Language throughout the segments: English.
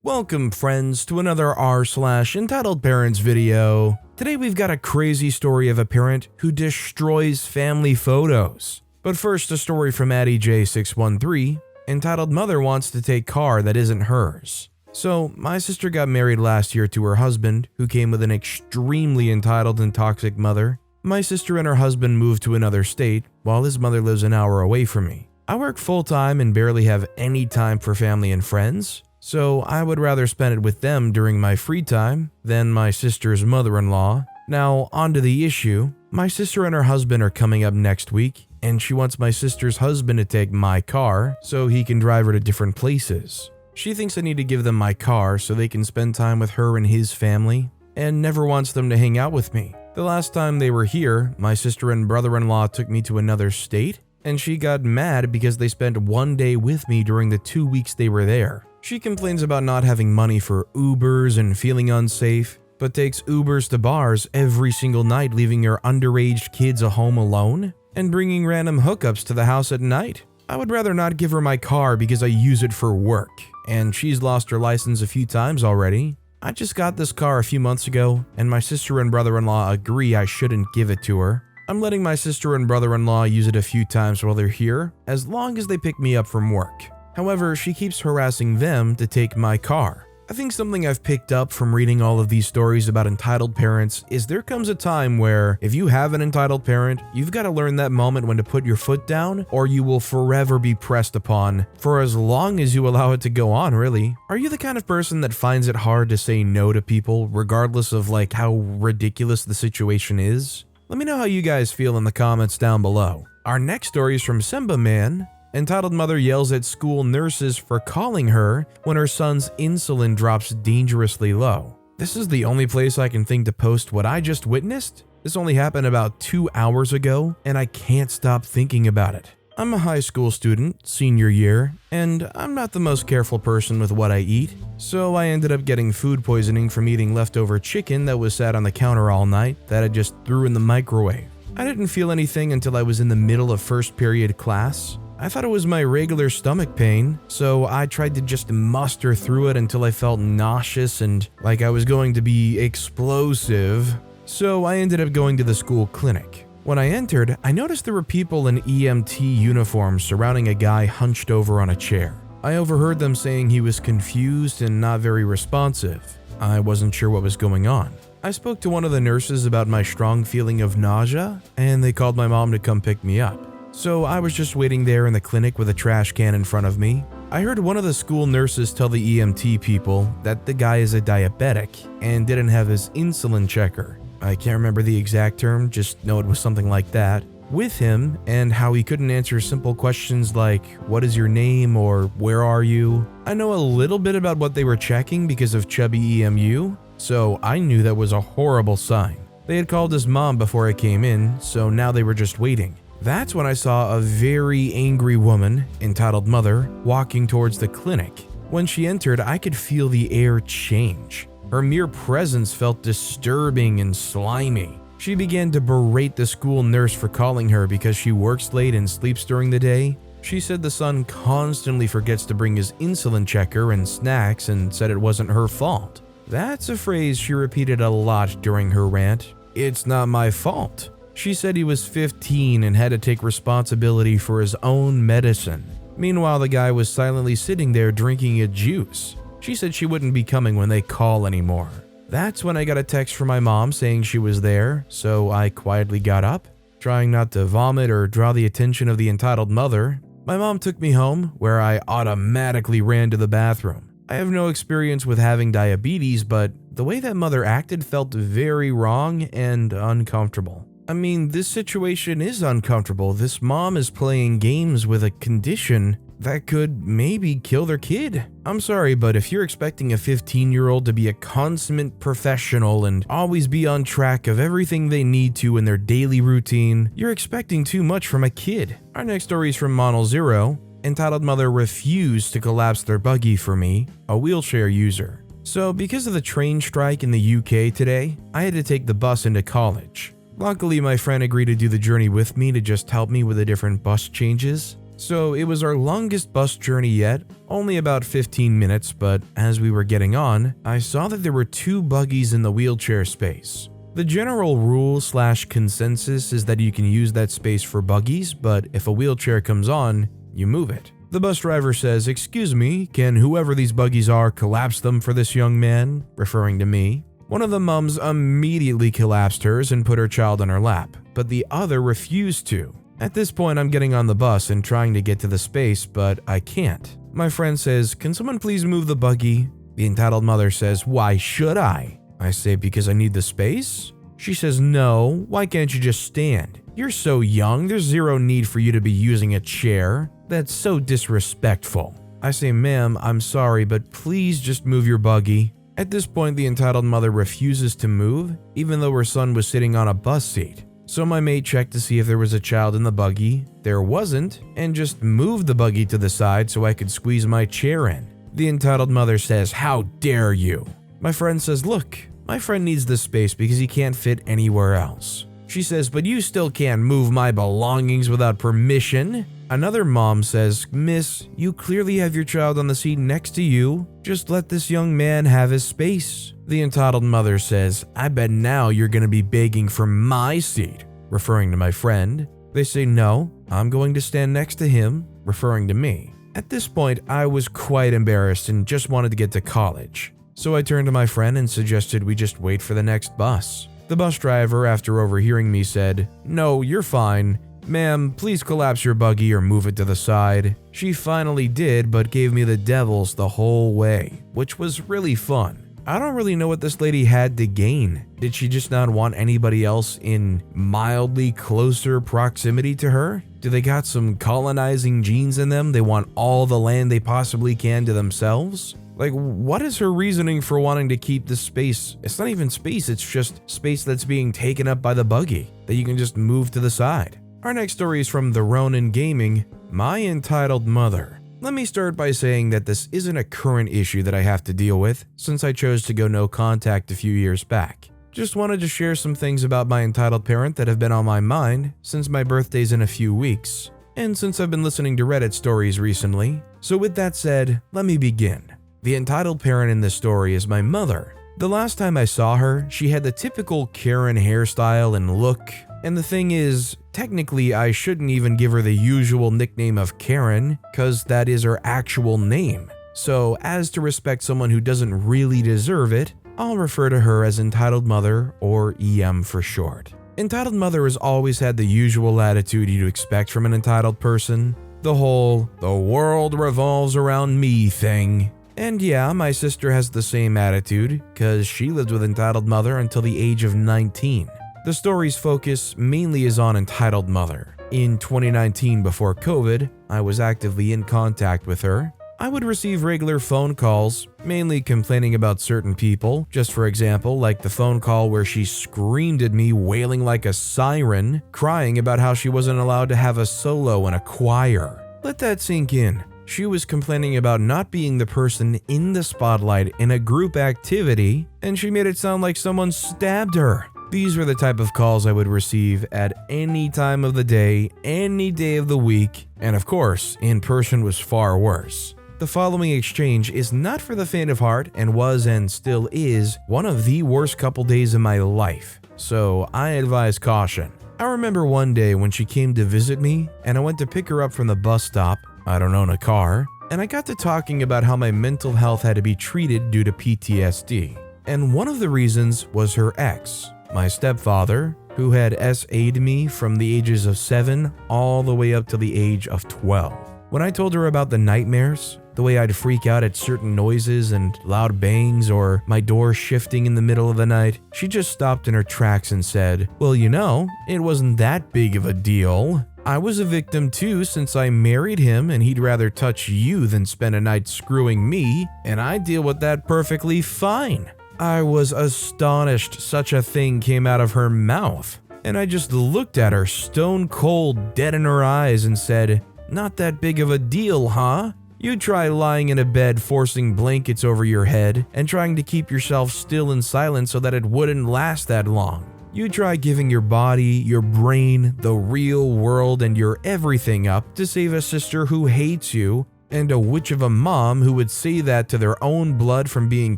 Welcome friends to another rSlash Parents video. Today we've got a crazy story of a parent who destroys family photos. But first, a story from Addie J613 entitled Mother Wants to Take Car That Isn't Hers. So, my sister got married last year to her husband, who came with an extremely entitled and toxic mother. My sister and her husband moved to another state, while his mother lives an hour away from me. I work full-time and barely have any time for family and friends. So I would rather spend it with them during my free time than my sister's mother-in-law. Now, on to the issue. My sister and her husband are coming up next week, and she wants my sister's husband to take my car so he can drive her to different places. She thinks I need to give them my car so they can spend time with her and his family, and never wants them to hang out with me. The last time they were here, my sister and brother-in-law took me to another state, and she got mad because they spent one day with me during the 2 weeks they were there. She complains about not having money for Ubers and feeling unsafe, but takes Ubers to bars every single night, leaving her underage kids at home alone and bringing random hookups to the house at night. I would rather not give her my car because I use it for work, and she's lost her license a few times already. I just got this car a few months ago, and my sister and brother-in-law agree I shouldn't give it to her. I'm letting my sister and brother-in-law use it a few times while they're here, as long as they pick me up from work. However, she keeps harassing them to take my car. I think something I've picked up from reading all of these stories about entitled parents is there comes a time where if you have an entitled parent, you've got to learn that moment when to put your foot down, or you will forever be pressed upon for as long as you allow it to go on, really. Are you the kind of person that finds it hard to say no to people regardless of how ridiculous the situation is? Let me know how you guys feel in the comments down below. Our next story is from Semba Man. Entitled Mother Yells at School Nurses for calling her when her son's insulin drops dangerously low. This is the only place I can think to post what I just witnessed. This only happened about 2 hours ago, and I can't stop thinking about it. I'm a high school student, senior year, and I'm not the most careful person with what I eat, so I ended up getting food poisoning from eating leftover chicken that was sat on the counter all night that I just threw in the microwave. I didn't feel anything until I was in the middle of first period class. I thought it was my regular stomach pain, so I tried to just muster through it until I felt nauseous and like I was going to be explosive. So I ended up going to the school clinic. When I entered, I noticed there were people in EMT uniforms surrounding a guy hunched over on a chair. I overheard them saying he was confused and not very responsive. I wasn't sure what was going on. I spoke to one of the nurses about my strong feeling of nausea, and they called my mom to come pick me up. So I was just waiting there in the clinic with a trash can in front of me. I heard one of the school nurses tell the EMT people that the guy is a diabetic and didn't have his insulin checker. I can't remember the exact term, just know it was something like that, with him, and how he couldn't answer simple questions like, "What is your name?" or "Where are you?" I know a little bit about what they were checking because of chubby EMU, so I knew that was a horrible sign. They had called his mom before I came in, so now they were just waiting. That's when I saw a very angry woman, entitled Mother, walking towards the clinic. When she entered, I could feel the air change. Her mere presence felt disturbing and slimy. She began to berate the school nurse for calling her because she works late and sleeps during the day. She said the son constantly forgets to bring his insulin checker and snacks and said it wasn't her fault. That's a phrase she repeated a lot during her rant. "It's not my fault." She said he was 15 and had to take responsibility for his own medicine. Meanwhile, the guy was silently sitting there drinking a juice. She said she wouldn't be coming when they call anymore. That's when I got a text from my mom saying she was there, so I quietly got up, trying not to vomit or draw the attention of the entitled mother. My mom took me home, where I automatically ran to the bathroom. I have no experience with having diabetes, but the way that mother acted felt very wrong and uncomfortable. I mean, this situation is uncomfortable. This mom is playing games with a condition that could maybe kill their kid. I'm sorry, but if you're expecting a 15-year-old to be a consummate professional and always be on track of everything they need to in their daily routine, you're expecting too much from a kid. Our next story is from Model Zero, entitled Mother Refused to Collapse Their Buggy for Me, a wheelchair user. So because of the train strike in the UK today, I had to take the bus into college. Luckily, my friend agreed to do the journey with me to just help me with the different bus changes. So it was our longest bus journey yet, only about 15 minutes, but as we were getting on, I saw that there were 2 buggies in the wheelchair space. The general rule/consensus is that you can use that space for buggies, but if a wheelchair comes on, you move it. The bus driver says, "Excuse me, can whoever these buggies are collapse them for this young man?" referring to me. One of the mums immediately collapsed hers and put her child on her lap, but the other refused to. At this point, I'm getting on the bus and trying to get to the space, but I can't. My friend says, "Can someone please move the buggy?" The entitled mother says, "Why should I?" I say, "Because I need the space?" She says, "No, why can't you just stand? You're so young, there's zero need for you to be using a chair. That's so disrespectful." I say, "Ma'am, I'm sorry, but please just move your buggy." At this point, the entitled mother refuses to move, even though her son was sitting on a bus seat. So my mate checked to see if there was a child in the buggy. There wasn't, and just moved the buggy to the side so I could squeeze my chair in. The entitled mother says, "How dare you?" My friend says, "Look, my friend needs this space because he can't fit anywhere else." She says, "But you still can't move my belongings without permission." Another mom says, "Miss, you clearly have your child on the seat next to you. Just let this young man have his space." The entitled mother says, "I bet now you're going to be begging for my seat," referring to my friend. They say, "No, I'm going to stand next to him," referring to me. At this point, I was quite embarrassed and just wanted to get to college. So I turned to my friend and suggested we just wait for the next bus. The bus driver, after overhearing me, said, "No, you're fine. Ma'am, please collapse your buggy or move it to the side." She finally did, but gave me the devils the whole way, which was really fun. I don't really know what this lady had to gain. Did she just not want anybody else in mildly closer proximity to her? Do they got some colonizing genes in them? They want all the land they possibly can to themselves? Like, what is her reasoning for wanting to keep this space? It's not even space, it's just space that's being taken up by the buggy that you can just move to the side. Our next story is from The Ronin Gaming, My Entitled Mother. Let me start by saying that this isn't a current issue that I have to deal with, since I chose to go no contact a few years back. Just wanted to share some things about my entitled parent that have been on my mind since my birthday's in a few weeks, and since I've been listening to Reddit stories recently. So with that said, let me begin. The entitled parent in this story is my mother. The last time I saw her, she had the typical Karen hairstyle and look. And the thing is, technically I shouldn't even give her the usual nickname of Karen, cause that is her actual name. So as to respect someone who doesn't really deserve it, I'll refer to her as Entitled Mother, or EM for short. Entitled Mother has always had the usual attitude you'd expect from an entitled person. The whole, "the world revolves around me" thing. And yeah, my sister has the same attitude, cause she lived with Entitled Mother until the age of 19. The story's focus mainly is on Entitled Mother. In 2019, before COVID, I was actively in contact with her. I would receive regular phone calls, mainly complaining about certain people. Just for example, like the phone call where she screamed at me wailing like a siren, crying about how she wasn't allowed to have a solo in a choir. Let that sink in. She was complaining about not being the person in the spotlight in a group activity, and she made it sound like someone stabbed her. These were the type of calls I would receive at any time of the day, any day of the week, and of course, in person was far worse. The following exchange is not for the faint of heart and was and still is one of the worst couple days of my life, so I advise caution. I remember one day when she came to visit me and I went to pick her up from the bus stop. I don't own a car, and I got to talking about how my mental health had to be treated due to PTSD. And one of the reasons was her ex, my stepfather, who had SA'd me from the ages of 7 all the way up to the age of 12. When I told her about the nightmares, the way I'd freak out at certain noises and loud bangs or my door shifting in the middle of the night, she just stopped in her tracks and said, "Well, you know, it wasn't that big of a deal. I was a victim too since I married him and he'd rather touch you than spend a night screwing me, and I deal with that perfectly fine." I was astonished such a thing came out of her mouth, and I just looked at her stone cold, dead in her eyes and said, "Not that big of a deal, huh? You try lying in a bed forcing blankets over your head and trying to keep yourself still and silent so that it wouldn't last that long." You try giving your body, your brain, the real world, and your everything up to save a sister who hates you, and a witch of a mom who would say that to their own blood from being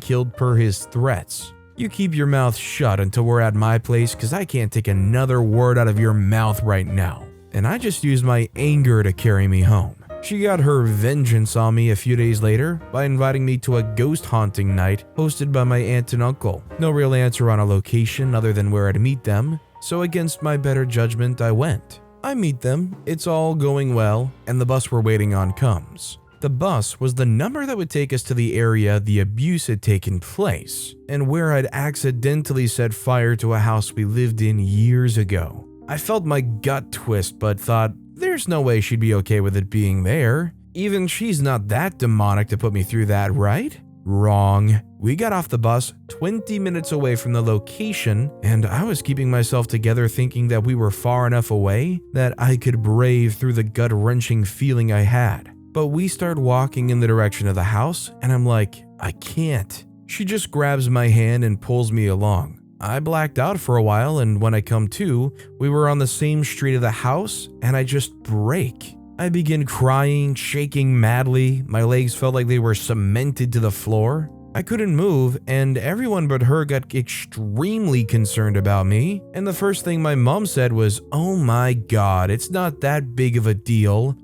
killed per his threats. You keep your mouth shut until we're at my place because I can't take another word out of your mouth right now. And I just used my anger to carry me home. She got her vengeance on me a few days later by inviting me to a ghost haunting night hosted by my aunt and uncle. No real answer on a location other than where I'd meet them, so against my better judgment I went. I meet them, it's all going well, and the bus we're waiting on comes. The bus was the number that would take us to the area the abuse had taken place, and where I'd accidentally set fire to a house we lived in years ago. I felt my gut twist, but thought, there's no way she'd be okay with it being there. Even she's not that demonic to put me through that, right? Wrong. We got off the bus 20 minutes away from the location, and I was keeping myself together thinking that we were far enough away that I could brave through the gut-wrenching feeling I had. But we start walking in the direction of the house, and I'm like, I can't. She just grabs my hand and pulls me along. I blacked out for a while, and when I come to, we were on the same street of the house, and I just break. I begin crying, shaking madly. My legs felt like they were cemented to the floor. I couldn't move, and everyone but her got extremely concerned about me. And the first thing my mom said was, "Oh my God, it's not that big of a deal."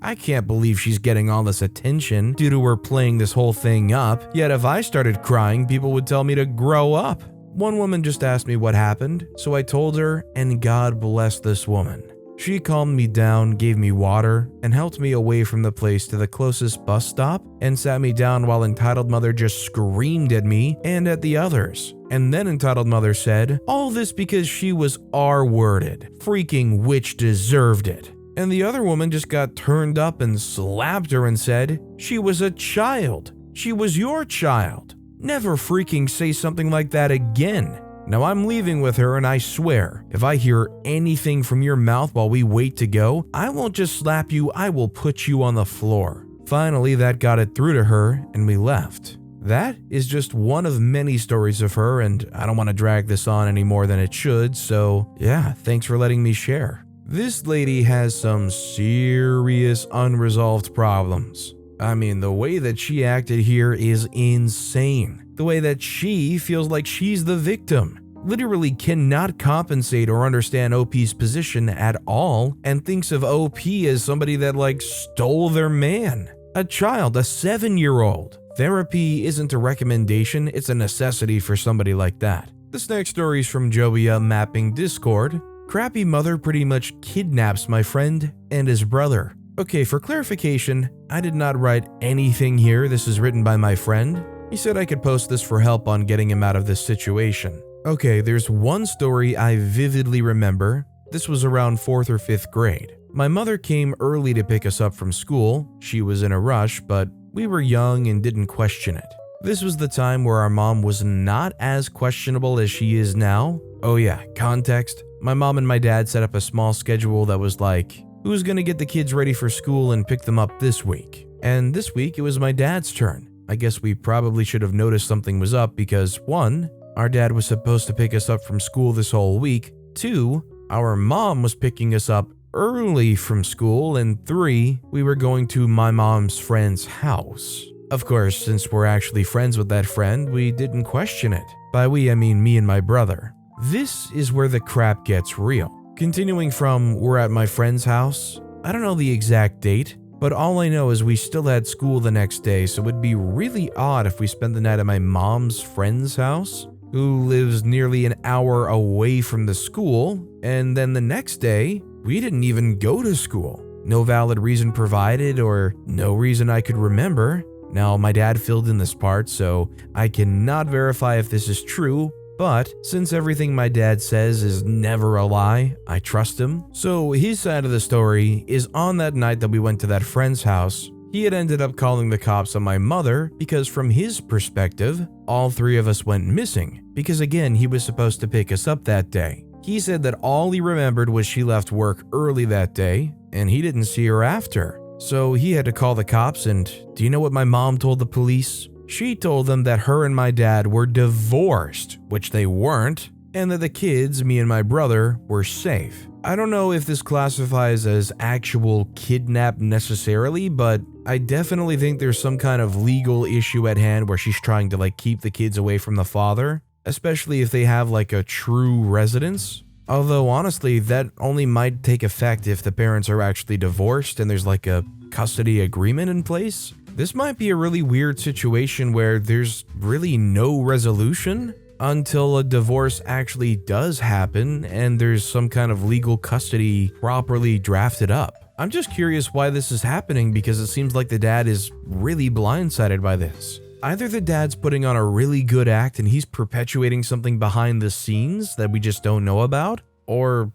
I can't believe she's getting all this attention due to her playing this whole thing up, yet if I started crying, people would tell me to grow up. One woman just asked me what happened, so I told her, and God bless this woman. She calmed me down, gave me water, and helped me away from the place to the closest bus stop and sat me down while Entitled Mother just screamed at me and at the others. And then Entitled Mother said, all this because she was R-worded. Freaking witch deserved it. And the other woman just got turned up and slapped her and said, she was a child. She was your child. Never freaking say something like that again. Now I'm leaving with her, and I swear, if I hear anything from your mouth while we wait to go, I won't just slap you, I will put you on the floor. Finally, that got it through to her, and we left. That is just one of many stories of her, and I don't want to drag this on any more than it should, so yeah, thanks for letting me share. This lady has some serious unresolved problems. I mean, the way that she acted here is insane. The way that she feels like she's the victim. Literally cannot compensate or understand OP's position at all and thinks of OP as somebody that stole their man. A child, a 7-year-old. Therapy isn't a recommendation, it's a necessity for somebody like that. This next story is from Joey Mapping Discord. Crappy mother pretty much kidnaps my friend and his brother. Okay, for clarification, I did not write anything here. This is written by my friend. He said I could post this for help on getting him out of this situation. Okay, there's one story I vividly remember. This was around 4th or 5th grade. My mother came early to pick us up from school. She was in a rush, but we were young and didn't question it. This was the time where our mom was not as questionable as she is now. Oh yeah, context. My mom and my dad set up a small schedule that was like, who's gonna get the kids ready for school and pick them up this week? And this week it was my dad's turn. I guess we probably should have noticed something was up because 1, our dad was supposed to pick us up from school this whole week. 2, our mom was picking us up early from school. And 3, we were going to my mom's friend's house. Of course, since we're actually friends with that friend, we didn't question it. By we, I mean me and my brother. This is where the crap gets real. Continuing from we're at my friend's house, I don't know the exact date, but all I know is we still had school the next day, so it'd be really odd if we spent the night at my mom's friend's house, who lives nearly an hour away from the school, and then the next day, we didn't even go to school. No valid reason provided or no reason I could remember. Now, my dad filled in this part, so I cannot verify if this is true, but since everything my dad says is never a lie, I trust him. So his side of the story is on that night that we went to that friend's house, he had ended up calling the cops on my mother because from his perspective, all 3 of us went missing because again, he was supposed to pick us up that day. He said that all he remembered was she left work early that day and he didn't see her after. So he had to call the cops, and do you know what my mom told the police? She told them that her and my dad were divorced, which they weren't, and that the kids, me and my brother, were safe. I don't know if this classifies as actual kidnap necessarily, but I definitely think there's some kind of legal issue at hand where she's trying to keep the kids away from the father, especially if they have a true residence. Although honestly, that only might take effect if the parents are actually divorced and there's a custody agreement in place. This might be a really weird situation where there's really no resolution until a divorce actually does happen and there's some kind of legal custody properly drafted up. I'm just curious why this is happening because it seems like the dad is really blindsided by this. Either the dad's putting on a really good act and he's perpetuating something behind the scenes that we just don't know about, or,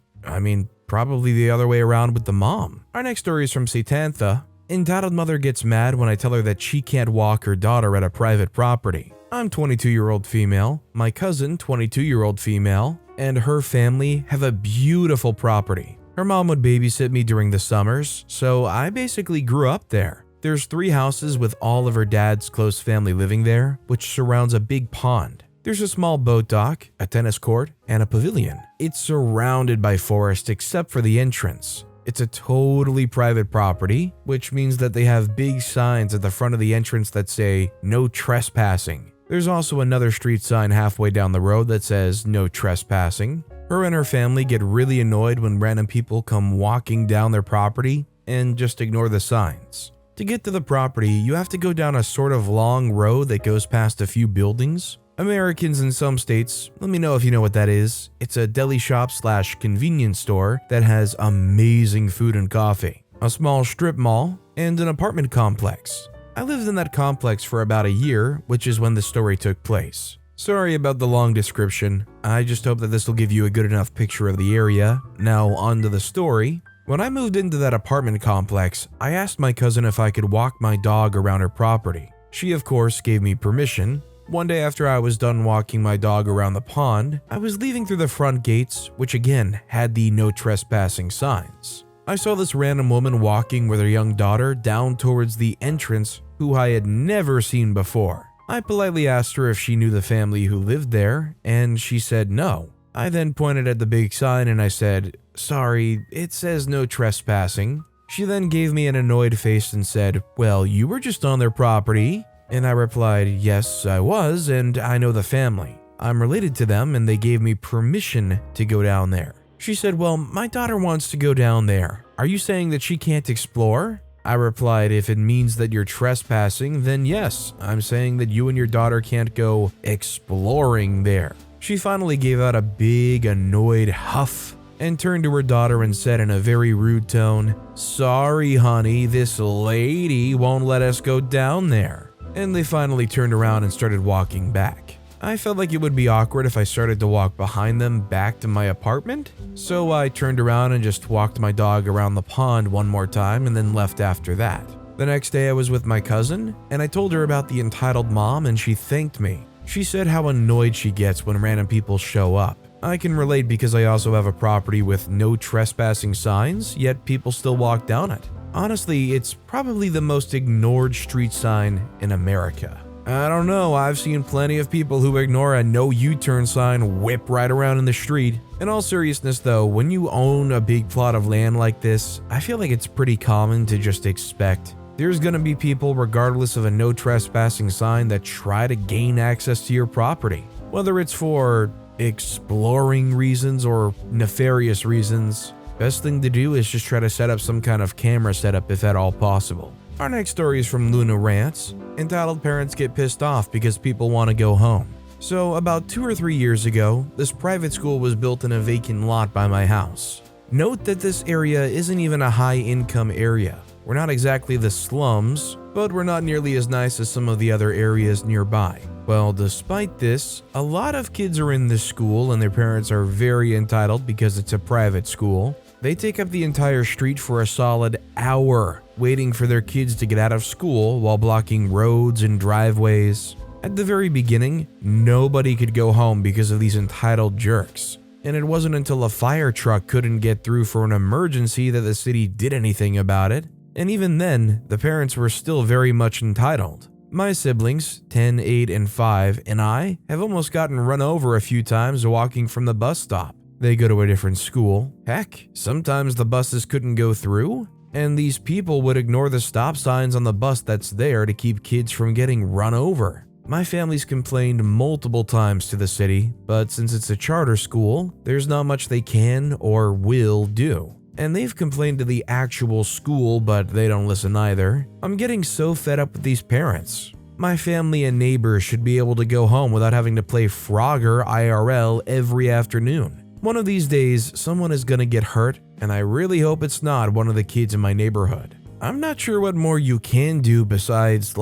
probably the other way around with the mom. Our next story is from Satantha. Entitled mother gets mad when I tell her that she can't walk her daughter at a private property. I'm 22-year-old female, my cousin, 22-year-old female, and her family have a beautiful property. Her mom would babysit me during the summers, so I basically grew up there. There's 3 houses with all of her dad's close family living there, which surrounds a big pond. There's a small boat dock, a tennis court, and a pavilion. It's surrounded by forest except for the entrance. It's a totally private property, which means that they have big signs at the front of the entrance that say, "No trespassing." There's also another street sign halfway down the road that says, "No trespassing." Her and her family get really annoyed when random people come walking down their property and just ignore the signs. To get to the property, you have to go down a sort of long road that goes past a few buildings. Americans in some states, let me know if you know what that is. It's a deli shop / convenience store that has amazing food and coffee, a small strip mall, and an apartment complex. I lived in that complex for about a year, which is when the story took place. Sorry about the long description. I just hope that this will give you a good enough picture of the area. Now on to the story. When I moved into that apartment complex, I asked my cousin if I could walk my dog around her property. She of course gave me permission. One day after I was done walking my dog around the pond, I was leaving through the front gates, which again had the no trespassing signs. I saw this random woman walking with her young daughter down towards the entrance who I had never seen before. I politely asked her if she knew the family who lived there, and she said no. I then pointed at the big sign and I said, "Sorry, it says no trespassing." She then gave me an annoyed face and said, "Well, you were just on their property." And I replied, "Yes, I was, and I know the family. I'm related to them and they gave me permission to go down there." She said, "Well, my daughter wants to go down there. Are you saying that she can't explore?" I replied, "If it means that you're trespassing, then yes, I'm saying that you and your daughter can't go exploring there." She finally gave out a big, annoyed huff and turned to her daughter and said in a very rude tone, "Sorry, honey, this lady won't let us go down there." And they finally turned around and started walking back. I felt like it would be awkward if I started to walk behind them back to my apartment, so I turned around and just walked my dog around the pond one more time and then left after that. The next day I was with my cousin, and I told her about the entitled mom and she thanked me. She said how annoyed she gets when random people show up. I can relate because I also have a property with no trespassing signs, yet people still walk down it. Honestly, it's probably the most ignored street sign in America. I don't know, I've seen plenty of people who ignore a no U-turn sign whip right around in the street. In all seriousness though, when you own a big plot of land like this, I feel like it's pretty common to just expect there's gonna be people regardless of a no trespassing sign that try to gain access to your property. Whether it's for exploring reasons or nefarious reasons, best thing to do is just try to set up some kind of camera setup if at all possible. Our next story is from Luna Rants. Entitled parents get pissed off because people want to go home. So about 2 or 3 years ago, this private school was built in a vacant lot by my house. Note that this area isn't even a high income area. We're not exactly the slums, but we're not nearly as nice as some of the other areas nearby. Well, despite this, a lot of kids are in this school and their parents are very entitled because it's a private school. They take up the entire street for a solid hour, waiting for their kids to get out of school while blocking roads and driveways. At the very beginning, nobody could go home because of these entitled jerks. And it wasn't until a fire truck couldn't get through for an emergency that the city did anything about it. And even then, the parents were still very much entitled. My siblings, 10, 8, and 5, and I have almost gotten run over a few times walking from the bus stop. They go to a different school. Heck, sometimes the buses couldn't go through, and these people would ignore the stop signs on the bus that's there to keep kids from getting run over. My family's complained multiple times to the city, but since it's a charter school, there's not much they can or will do. And they've complained to the actual school, but they don't listen either. I'm getting so fed up with these parents. My family and neighbors should be able to go home without having to play Frogger IRL every afternoon. One of these days, someone is gonna get hurt, and I really hope it's not one of the kids in my neighborhood. I'm not sure what more you can do besides,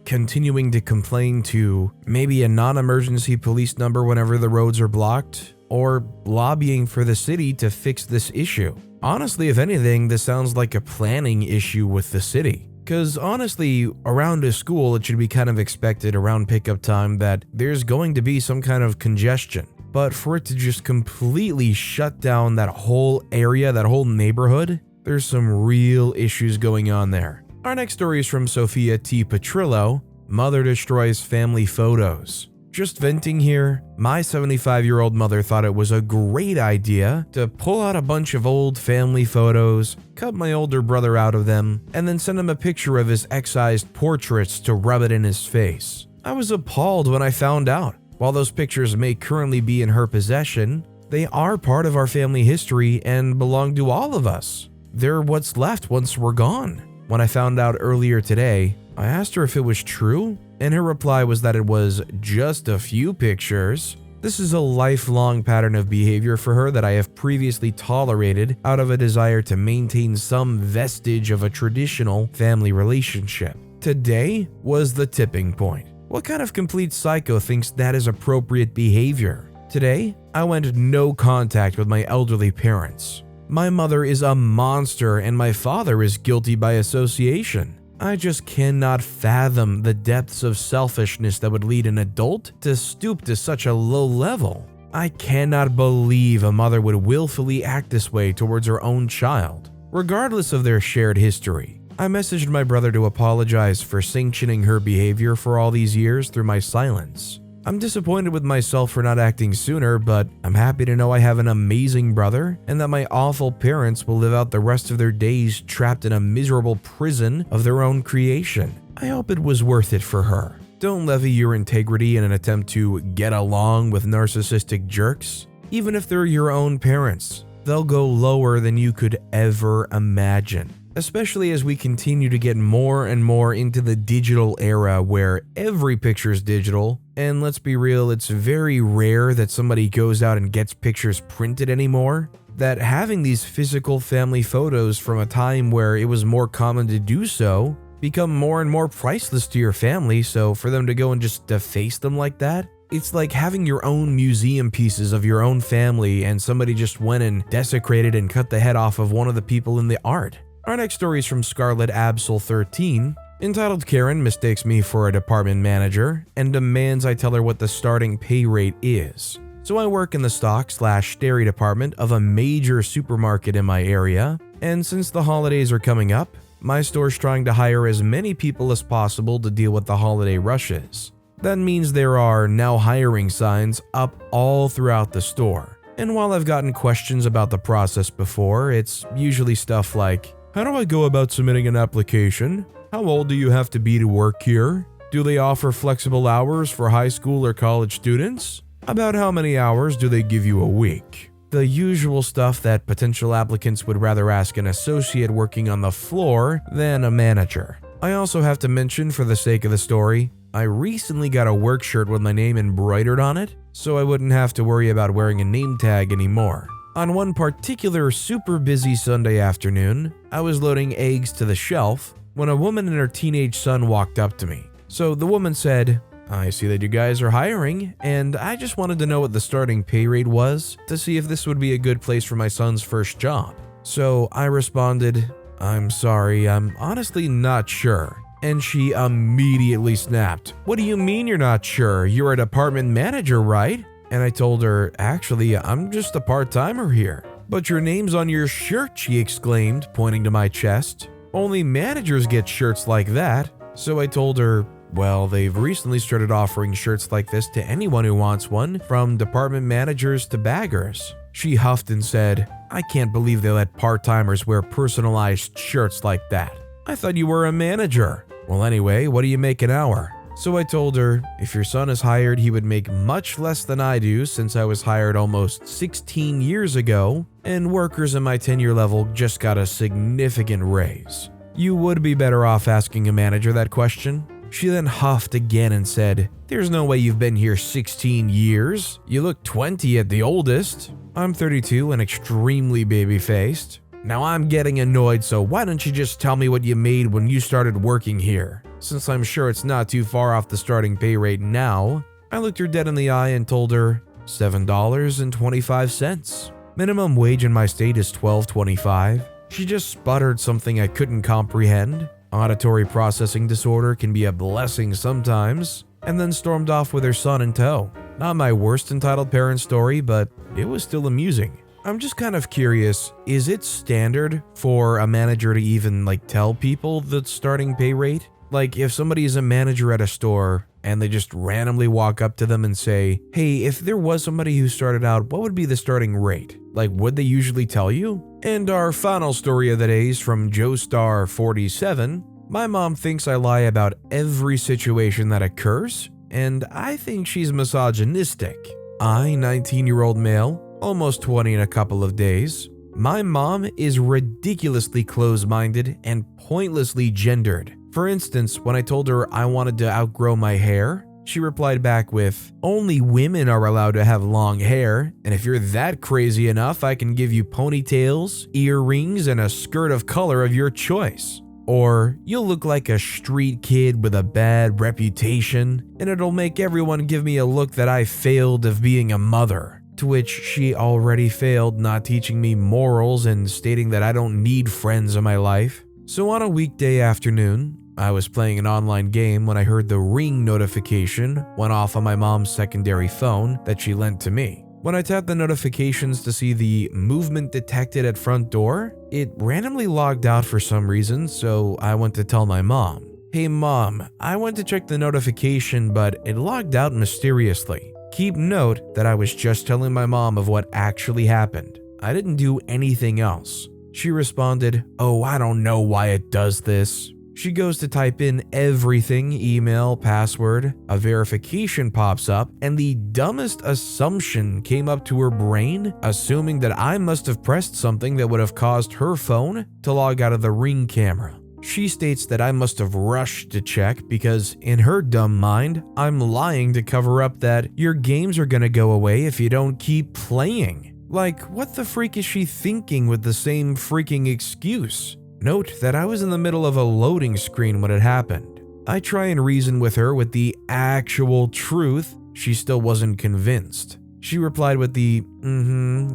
continuing to complain to maybe a non-emergency police number whenever the roads are blocked, or lobbying for the city to fix this issue. Honestly, if anything, this sounds like a planning issue with the city. Because honestly, around a school, it should be kind of expected around pickup time that there's going to be some kind of congestion. But for it to just completely shut down that whole area, that whole neighborhood, there's some real issues going on there. Our next story is from Sophia T. Petrillo. Mother destroys family photos. Just venting here, my 75-year-old mother thought it was a great idea to pull out a bunch of old family photos, cut my older brother out of them, and then send him a picture of his excised portraits to rub it in his face. I was appalled when I found out. While those pictures may currently be in her possession, they are part of our family history and belong to all of us. They're what's left once we're gone. When I found out earlier today, I asked her if it was true, and her reply was that it was just a few pictures. This is a lifelong pattern of behavior for her that I have previously tolerated out of a desire to maintain some vestige of a traditional family relationship. Today was the tipping point. What kind of complete psycho thinks that is appropriate behavior? Today, I went no contact with my elderly parents. My mother is a monster and my father is guilty by association. I just cannot fathom the depths of selfishness that would lead an adult to stoop to such a low level. I cannot believe a mother would willfully act this way towards her own child, regardless of their shared history. I messaged my brother to apologize for sanctioning her behavior for all these years through my silence. I'm disappointed with myself for not acting sooner, but I'm happy to know I have an amazing brother and that my awful parents will live out the rest of their days trapped in a miserable prison of their own creation. I hope it was worth it for her. Don't levy your integrity in an attempt to get along with narcissistic jerks. Even if they're your own parents, they'll go lower than you could ever imagine. Especially as we continue to get more and more into the digital era where every picture is digital, and let's be real, it's very rare that somebody goes out and gets pictures printed anymore, that having these physical family photos from a time where it was more common to do so become more and more priceless to your family, so for them to go and just deface them like that, it's like having your own museum pieces of your own family and somebody just went and desecrated and cut the head off of one of the people in the art. Our next story is from Scarlet Absol 13, entitled Karen mistakes me for a department manager and demands I tell her what the starting pay rate is. So I work in the stock/dairy department of a major supermarket in my area, and since the holidays are coming up, my store's trying to hire as many people as possible to deal with the holiday rushes. That means there are now hiring signs up all throughout the store. And while I've gotten questions about the process before, it's usually stuff like, how do I go about submitting an application? How old do you have to be to work here? Do they offer flexible hours for high school or college students? About how many hours do they give you a week? The usual stuff that potential applicants would rather ask an associate working on the floor than a manager. I also have to mention, for the sake of the story, I recently got a work shirt with my name embroidered on it, so I wouldn't have to worry about wearing a name tag anymore. On one particular super busy Sunday afternoon, I was loading eggs to the shelf when a woman and her teenage son walked up to me. So the woman said, I see that you guys are hiring, and I just wanted to know what the starting pay rate was to see if this would be a good place for my son's first job. So I responded, I'm sorry, I'm honestly not sure. And she immediately snapped, what do you mean you're not sure? You're a department manager, right? And I told her, actually, I'm just a part-timer here. But your name's on your shirt, she exclaimed, pointing to my chest. Only managers get shirts like that. So I told her, Well, they've recently started offering shirts like this to anyone who wants one, from department managers to baggers. She huffed and said, "I can't believe they let part-timers wear personalized shirts like that. I thought you were a manager." "Well, anyway, what do you make an hour?" So I told her, if your son is hired, he would make much less than I do since I was hired almost 16 years ago, and workers in my tenure level just got a significant raise. You would be better off asking a manager that question. She then huffed again and said, "There's no way you've been here 16 years. You look 20 at the oldest." I'm 32 and extremely baby-faced. Now I'm getting annoyed, so why don't you just tell me what you made when you started working here? Since I'm sure it's not too far off the starting pay rate now. I looked her dead in the eye and told her $7.25. Minimum wage in my state is $12.25. She just sputtered something I couldn't comprehend. Auditory processing disorder can be a blessing sometimes, and then stormed off with her son in tow. Not my worst entitled parent story, but it was still amusing. I'm just kind of curious, is it standard for a manager to even tell people the starting pay rate? Like if somebody is a manager at a store and they just randomly walk up to them and say, "Hey, if there was somebody who started out, what would be the starting rate?" Would they usually tell you? And our final story of the day is from JoeStar47. "My mom thinks I lie about every situation that occurs, and I think she's misoginistic. I, 19-year-old male, almost 20 in a couple of days. My mom is ridiculously close-minded and pointlessly gendered. For instance, when I told her I wanted to outgrow my hair, she replied back with, 'Only women are allowed to have long hair, and if you're that crazy enough, I can give you ponytails, earrings, and a skirt of color of your choice. Or, you'll look like a street kid with a bad reputation, and it'll make everyone give me a look that I failed of being a mother.' To which she already failed, not teaching me morals and stating that I don't need friends in my life. So on a weekday afternoon, I was playing an online game when I heard the ring notification went off on my mom's secondary phone that she lent to me. When I tapped the notifications to see the movement detected at front door, it randomly logged out for some reason, so I went to tell my mom. 'Hey mom, I went to check the notification, but it logged out mysteriously.' Keep note that I was just telling my mom of what actually happened. I didn't do anything else. She responded, 'Oh, I don't know why it does this.' She goes to type in everything, email, password, a verification pops up, and the dumbest assumption came up to her brain, assuming that I must have pressed something that would have caused her phone to log out of the ring camera. She states that I must have rushed to check because, in her dumb mind, I'm lying to cover up that your games are gonna go away if you don't keep playing. What the freak is she thinking with the same freaking excuse? Note that I was in the middle of a loading screen when it happened. I try and reason with her with the actual truth. She still wasn't convinced. She replied with the,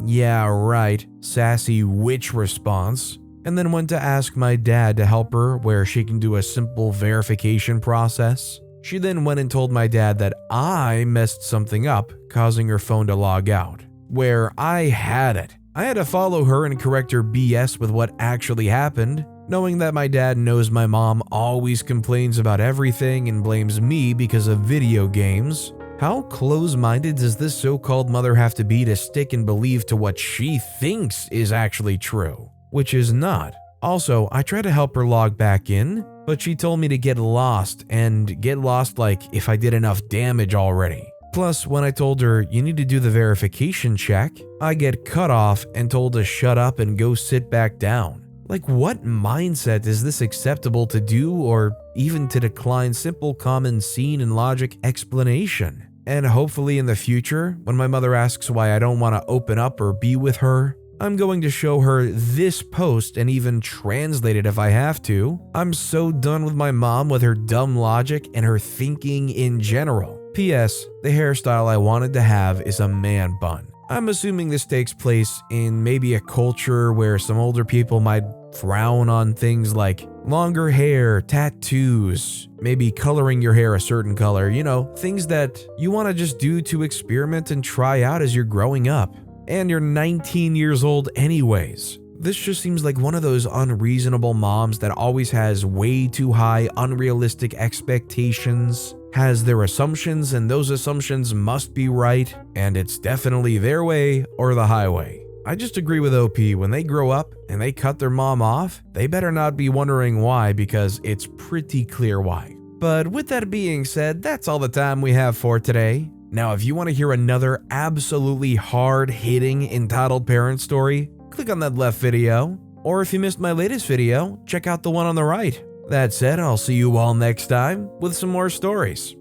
yeah, right, sassy witch response, and then went to ask my dad to help her where she can do a simple verification process. She then went and told my dad that I messed something up, causing her phone to log out. Where I had it. I had to follow her and correct her BS with what actually happened, knowing that my dad knows my mom always complains about everything and blames me because of video games. How close-minded does this so-called mother have to be to stick and believe to what she thinks is actually true? Which is not. Also, I tried to help her log back in, but she told me to get lost, and get lost if I did enough damage already. Plus, when I told her you need to do the verification check, I get cut off and told to shut up and go sit back down. What mindset is this acceptable to do, or even to decline simple common scene and logic explanation? And hopefully in the future, when my mother asks why I don't want to open up or be with her, I'm going to show her this post and even translate it if I have to. I'm so done with my mom with her dumb logic and her thinking in general. P.S. The hairstyle I wanted to have is a man bun. I'm assuming this takes place in maybe a culture where some older people might frown on things like longer hair, tattoos, maybe coloring your hair a certain color, things that you want to just do to experiment and try out as you're growing up. And you're 19 years old anyways. This just seems like one of those unreasonable moms that always has way too high unrealistic expectations, has their assumptions, and those assumptions must be right, and it's definitely their way or the highway. I just agree with OP. When they grow up and they cut their mom off, they better not be wondering why, because it's pretty clear why. But with that being said, that's all the time we have for today. Now, if you want to hear another absolutely hard-hitting entitled parent story, click on that left video. Or if you missed my latest video, check out the one on the right. That said, I'll see you all next time with some more stories.